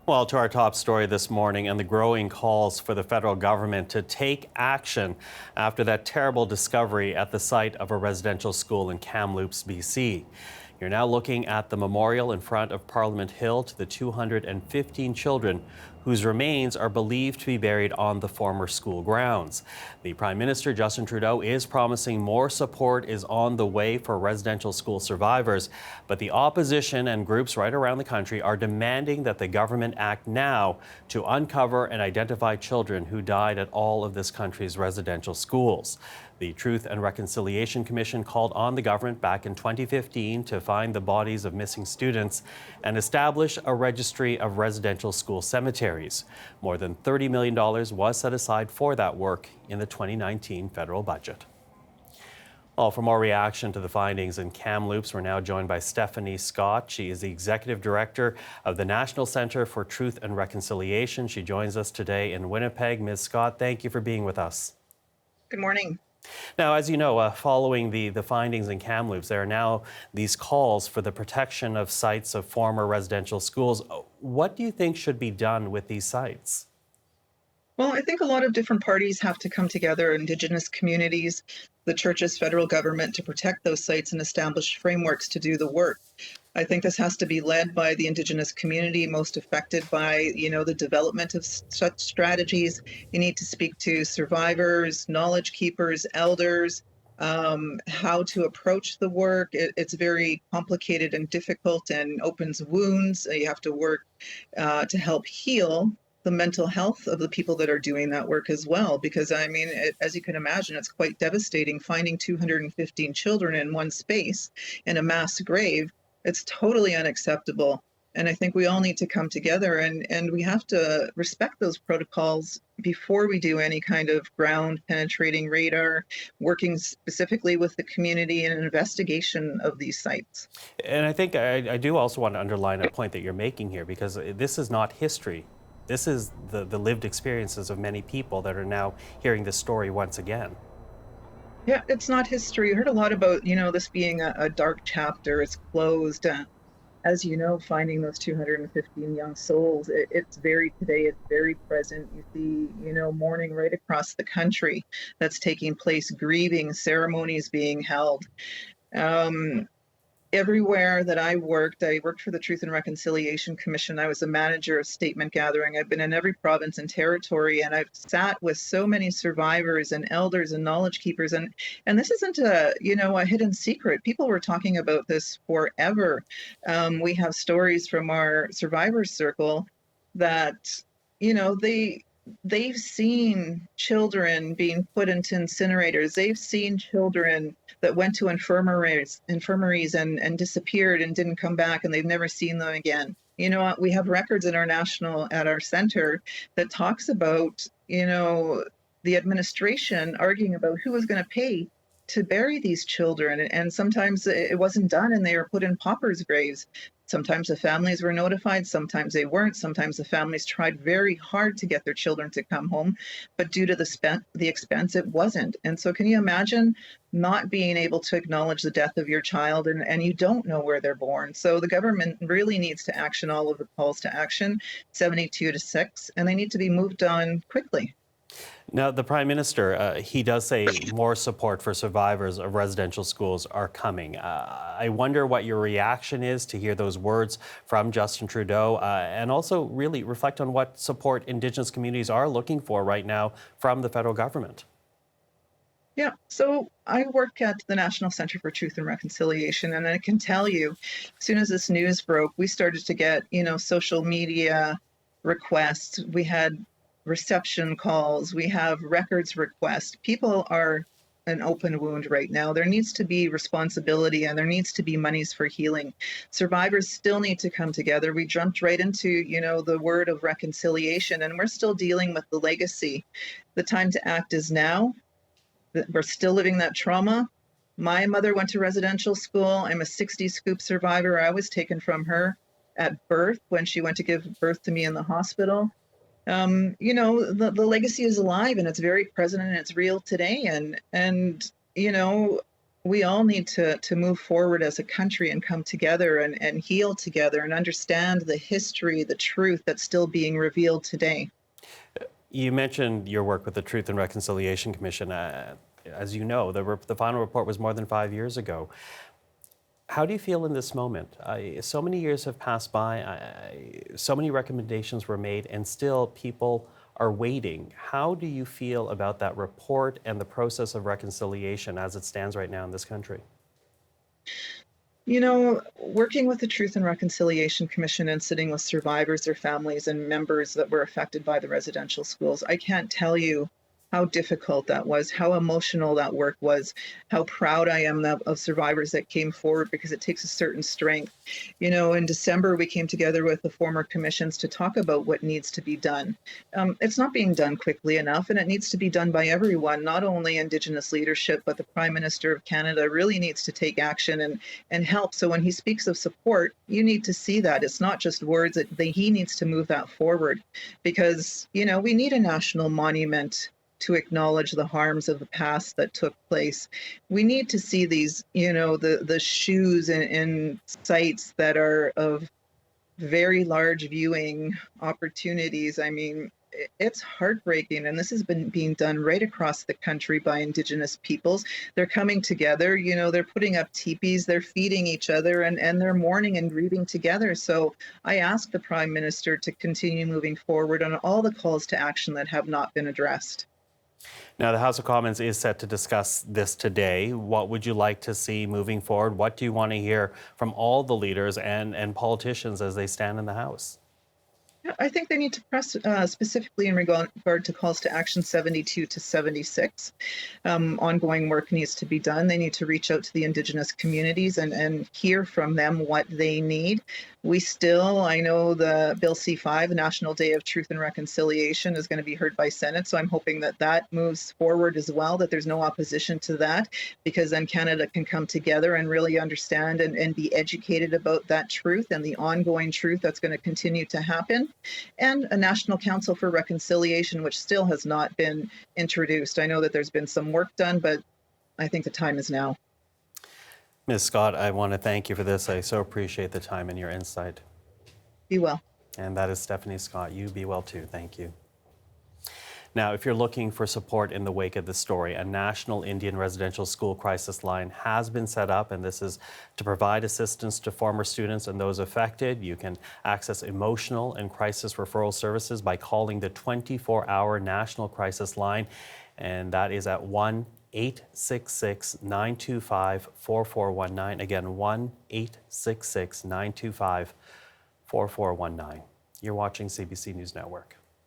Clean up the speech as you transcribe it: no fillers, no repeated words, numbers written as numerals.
Well, to our top story this morning and the growing calls for the federal government to take action after that terrible discovery at the site of a residential school in Kamloops, BC. You're now looking at the memorial in front of Parliament Hill to the 215 children whose remains are believed to be buried on the former school grounds. The Prime Minister, Justin Trudeau, is promising more support is on the way for residential school survivors, but the opposition and groups right around the country are demanding that the government act now to uncover and identify children who died at all of this country's residential schools. The Truth and Reconciliation Commission called on the government back in 2015 to find the bodies of missing students and establish a registry of residential school cemeteries. More than $30 million was set aside for that work in the 2019 federal budget. Well, for more reaction to the findings in Kamloops, we're now joined by Stephanie Scott. She is the Executive Director of the National Centre for Truth and Reconciliation. She joins us today in Winnipeg. Ms. Scott, thank you for being with us. Good morning. Now, as you know, following the findings in Kamloops, there are now these calls for the protection of sites of former residential schools. What do you think should be done with these sites? Well, I think a lot of different parties have to come together, Indigenous communities, the churches, federal government, to protect those sites and establish frameworks to do the work. I think this has to be led by the Indigenous community most affected by, the development of such strategies. You need to speak to survivors, knowledge keepers, elders, how to approach the work. It's very complicated and difficult and opens wounds. You have to work to help heal the mental health of the people that are doing that work as well. Because, as you can imagine, it's quite devastating finding 215 children in one space in a mass grave. It's totally unacceptable. And I think we all need to come together and we have to respect those protocols before we do any kind of ground penetrating radar, working specifically with the community in an investigation of these sites. And I think I do also want to underline a point that you're making here, because this is not history. This is the lived experiences of many people that are now hearing this story once again. Yeah, it's not history. I heard a lot about, this being a dark chapter. It's closed. As you know, finding those 215 young souls, it's very present. You see, mourning right across the country that's taking place, grieving, ceremonies being held. Everywhere that I worked for the Truth and Reconciliation Commission. I was a manager of statement gathering. I've been in every province and territory, and I've sat with so many survivors and elders and knowledge keepers. And this isn't a hidden secret. People were talking about this forever. We have stories from our survivors circle that, they've seen children being put into incinerators. They've seen children that went to infirmaries and disappeared and didn't come back, and they've never seen them again. We have records at our center that talks about, the administration arguing about who was going to pay to bury these children. And sometimes it wasn't done and they were put in paupers' graves. Sometimes the families were notified, sometimes they weren't. Sometimes the families tried very hard to get their children to come home, but due to the expense, it wasn't. And so can you imagine not being able to acknowledge the death of your child and you don't know where they're born? So the government really needs to action all of the calls to action, 72-6, and they need to be moved on quickly. Now, the Prime Minister, he does say more support for survivors of residential schools are coming. I wonder what your reaction is to hear those words from Justin Trudeau, and also really reflect on what support Indigenous communities are looking for right now from the federal government. Yeah, so I work at the National Centre for Truth and Reconciliation, and I can tell you, as soon as this news broke, we started to get, social media requests. We had reception calls, we have records requests. People are an open wound right now. There needs to be responsibility and there needs to be monies for healing. Survivors still need to come together. We jumped right into, the word of reconciliation, and we're still dealing with the legacy. The time to act is now. We're still living that trauma. My mother went to residential school. I'm a 60 scoop survivor. I was taken from her at birth when she went to give birth to me in the hospital. The legacy is alive and it's very present and it's real today. And We all need to move forward as a country and come together and heal together and understand the history, the truth that's still being revealed today. You mentioned your work with the Truth and Reconciliation Commission. As you know, the final report was more than 5 years ago. How do you feel in this moment? So many years have passed by, so many recommendations were made, and still people are waiting. How do you feel about that report and the process of reconciliation as it stands right now in this country? You know, working with the Truth and Reconciliation Commission and sitting with survivors, their families, and members that were affected by the residential schools, I can't tell you how difficult that was, how emotional that work was, how proud I am of survivors that came forward, because it takes a certain strength. You know, in December, we came together with the former commissions to talk about what needs to be done. It's not being done quickly enough, and it needs to be done by everyone, not only Indigenous leadership, but the Prime Minister of Canada really needs to take action and help. So when he speaks of support, you need to see that. It's not just words, he needs to move that forward, because, you know, we need a national monument to acknowledge the harms of the past that took place. We need to see these, you know, the shoes in sites that are of very large viewing opportunities. I mean, it's heartbreaking, and this has been being done right across the country by Indigenous peoples. They're coming together, you know, they're putting up teepees, they're feeding each other, and they're mourning and grieving together. So I ask the Prime Minister to continue moving forward on all the calls to action that have not been addressed. Now, the House of Commons is set to discuss this today. What would you like to see moving forward? What do you want to hear from all the leaders and politicians as they stand in the House? I think they need to press specifically in regard to calls to action 72 to 76. Ongoing work needs to be done. They need to reach out to the Indigenous communities and hear from them what they need. We still, I know the Bill C5, the National Day of Truth and Reconciliation, is going to be heard by Senate. So I'm hoping that that moves forward as well, that there's no opposition to that, because then Canada can come together and really understand and be educated about that truth and the ongoing truth that's going to continue to happen. And a National Council for Reconciliation, which still has not been introduced. I know that there's been some work done, but I think the time is now. Ms. Scott, I want to thank you for this. I so appreciate the time and your insight. Be well. And that is Stephanie Scott. You be well too. Thank you. Now, if you're looking for support in the wake of this story, a national Indian residential school crisis line has been set up, and this is to provide assistance to former students and those affected. You can access emotional and crisis referral services by calling the 24-hour National Crisis Line, and that is at 1-866-925-4419. Again, 1-866-925-4419. You're watching CBC News Network.